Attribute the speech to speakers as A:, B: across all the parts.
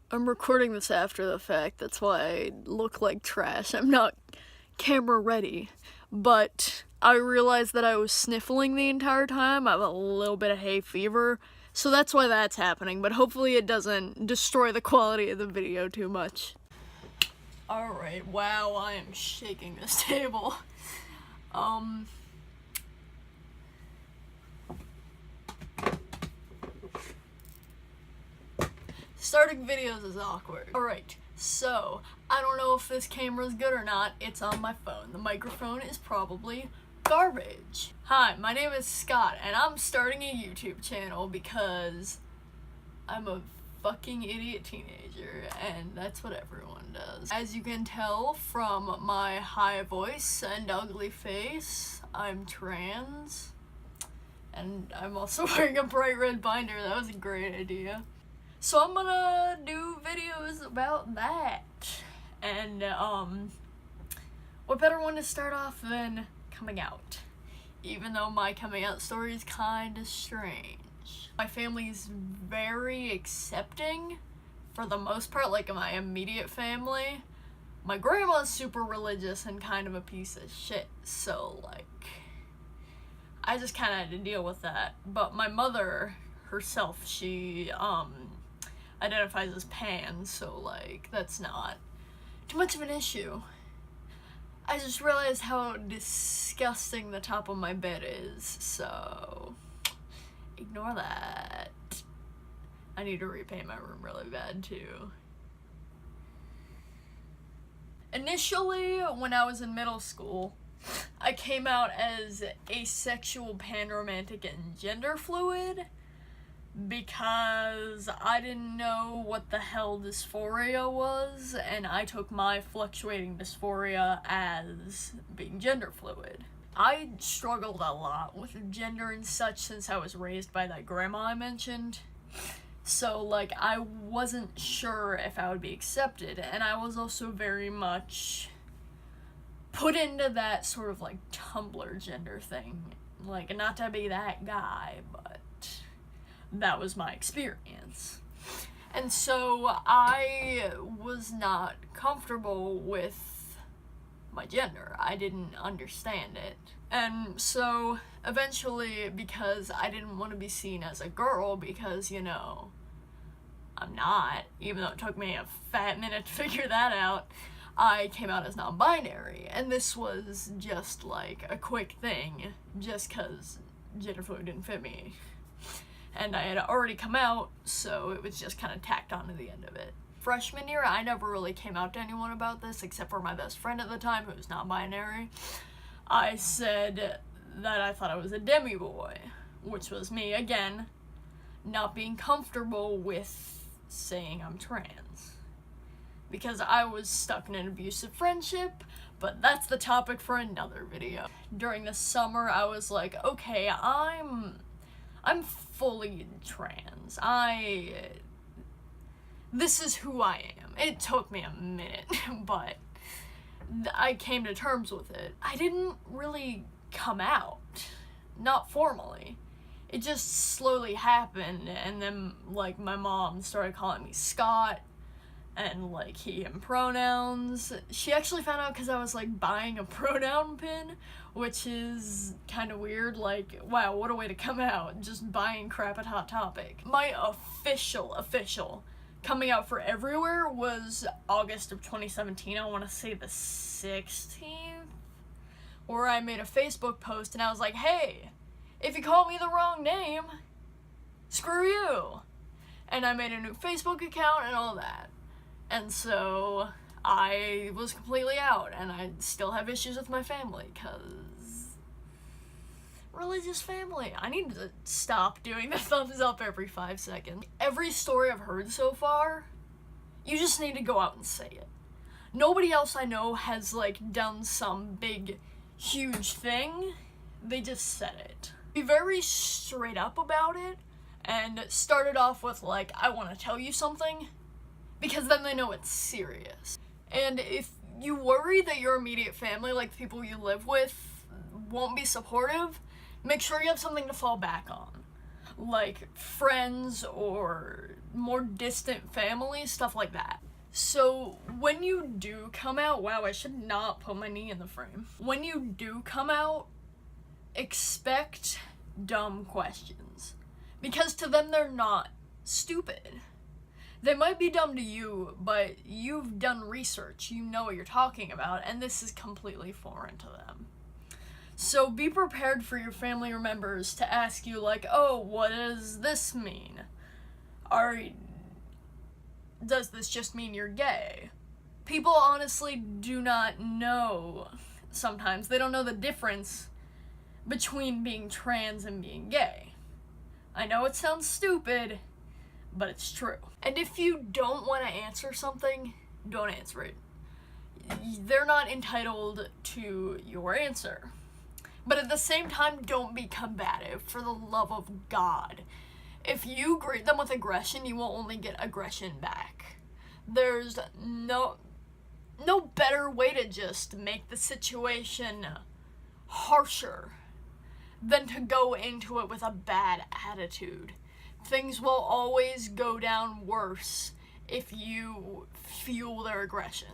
A: I'm recording this after the fact, that's why I look like trash. I'm not camera ready, but I realized that I was sniffling the entire time. I have a little bit of hay fever, so that's why that's happening, but hopefully it doesn't destroy the quality of the video too much. Alright, wow, I am shaking this table. Starting videos is awkward. Alright, so, I don't know if this camera's good or not. It's on my phone. The microphone is probably garbage. Hi, my name is Scott, and I'm starting a YouTube channel because I'm a fucking idiot teenager, and that's what everyone does. As you can tell from my high voice and ugly face, I'm trans. And I'm also wearing a bright red binder. That was a great idea. So I'm gonna do videos about that. And, what better one to start off than coming out? Even though my coming out story is kinda strange. My family's very accepting, for the most part, like my immediate family. My grandma's super religious and kind of a piece of shit, so, like, I just kinda had to deal with that. But my mother herself, she, identifies as pan, so, like, that's not too much of an issue. I just realized how disgusting the top of my bed is, so ignore that. I need to repaint my room really bad, too. Initially, when I was in middle school, I came out as asexual, panromantic, and gender fluid because I didn't know what the hell dysphoria was, and I took my fluctuating dysphoria as being gender fluid. I struggled a lot with gender and such since I was raised by that grandma I mentioned. So, like, I wasn't sure if I would be accepted, and I was also very much put into that sort of, like, Tumblr gender thing. Like, not to be that guy, but that was my experience. And so I was not comfortable with my gender. I didn't understand it. And so eventually, because I didn't want to be seen as a girl, because, you know, I'm not, even though it took me a fat minute to figure that out, I came out as non-binary. And this was just like a quick thing, just because gender fluid didn't fit me. And I had already come out, so it was just kind of tacked on to the end of it. Freshman year, I never really came out to anyone about this, except for my best friend at the time, who was non-binary. I said that I thought I was a demi-boy, which was me, again, not being comfortable with saying I'm trans. Because I was stuck in an abusive friendship, but that's the topic for another video. During the summer, I was like, okay, I'm fully trans. This is who I am. It took me a minute, but I came to terms with it. I didn't really come out, not formally. It just slowly happened, and then, like, my mom started calling me Scott, and, like, he, him pronouns. She actually found out because I was, like, buying a pronoun pin, which is kind of weird. Like, wow, what a way to come out, just buying crap at Hot Topic. My official coming out for everywhere was August of 2017, I want to say the 16th, where I made a Facebook post, and I was like, hey, if you call me the wrong name, screw you. And I made a new Facebook account and all that. And so I was completely out, and I still have issues with my family, because religious family. I need to stop doing the thumbs up every 5 seconds. Every story I've heard so far, you just need to go out and say it. Nobody else I know has, like, done some big, huge thing. They just said it. Be very straight up about it, and started off with, like, I want to tell you something, because then they know it's serious. And if you worry that your immediate family, like the people you live with, won't be supportive, make sure you have something to fall back on. Like friends or more distant family, stuff like that. So when you do come out, wow, I should not put my knee in the frame. When you do come out, expect dumb questions. Because to them, they're not stupid. They might be dumb to you, but you've done research, you know what you're talking about, and this is completely foreign to them. So be prepared for your family members to ask you, like, oh, what does this mean? Does this just mean you're gay? People honestly do not know sometimes. They don't know the difference between being trans and being gay. I know it sounds stupid, but it's true. And if you don't want to answer something, don't answer it. They're not entitled to your answer. But at the same time, don't be combative, for the love of God. If you greet them with aggression, you will only get aggression back. There's no better way to just make the situation harsher than to go into it with a bad attitude. Things will always go down worse if you fuel their aggression.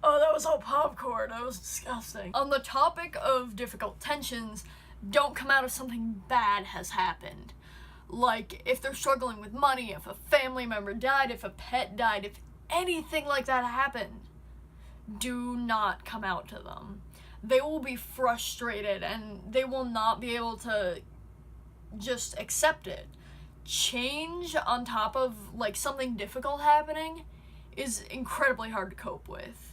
A: Oh, that was all popcorn. That was disgusting. On the topic of difficult tensions, don't come out if something bad has happened. Like, if they're struggling with money, if a family member died, if a pet died, if anything like that happened, do not come out to them. They will be frustrated and they will not be able to just accept it. Change on top of, like, something difficult happening is incredibly hard to cope with.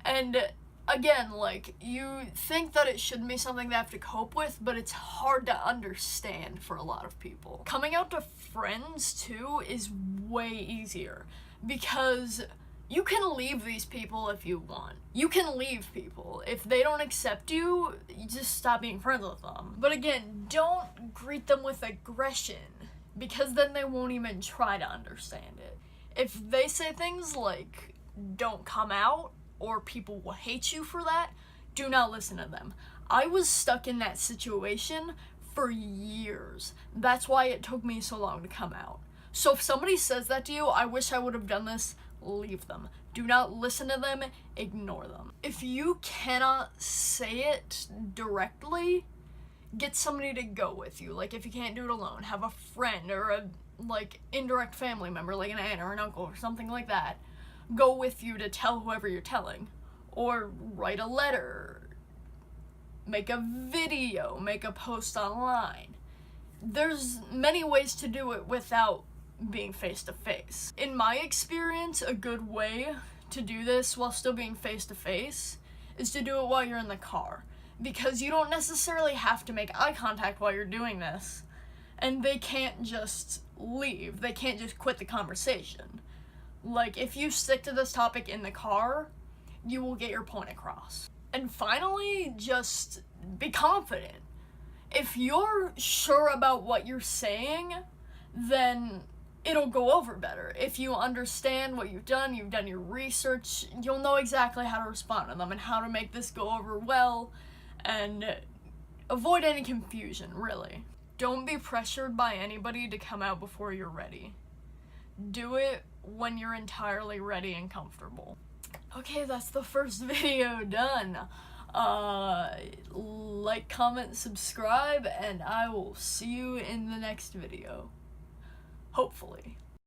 A: And again, like, you think that it shouldn't be something they have to cope with, but it's hard to understand for a lot of people. Coming out to friends, too, is way easier, because you can leave these people if you want. You can leave people. If they don't accept you, you just stop being friends with them. But again, don't greet them with aggression, because then they won't even try to understand it. If they say things like, don't come out, or people will hate you for that, do not listen to them. I was stuck in that situation for years. That's why it took me so long to come out. So if somebody says that to you, I wish I would have done this, leave them. Do not listen to them, ignore them. If you cannot say it directly, get somebody to go with you. Like, if you can't do it alone, have a friend or a, like, indirect family member, like an aunt or an uncle or something like that, go with you to tell whoever you're telling. Or write a letter, make a video, make a post online. There's many ways to do it without being face to face. In my experience, a good way to do this while still being face to face is to do it while you're in the car, because you don't necessarily have to make eye contact while you're doing this, and they can't just leave. They can't just quit the conversation. Like, if you stick to this topic in the car, you will get your point across. And finally, just be confident. If you're sure about what you're saying, then it'll go over better. If you understand what you've done your research, you'll know exactly how to respond to them and how to make this go over well and avoid any confusion, really. Don't be pressured by anybody to come out before you're ready. Do it when you're entirely ready and comfortable. Okay, that's the first video done. Like, comment, subscribe, and I will see you in the next video. Hopefully.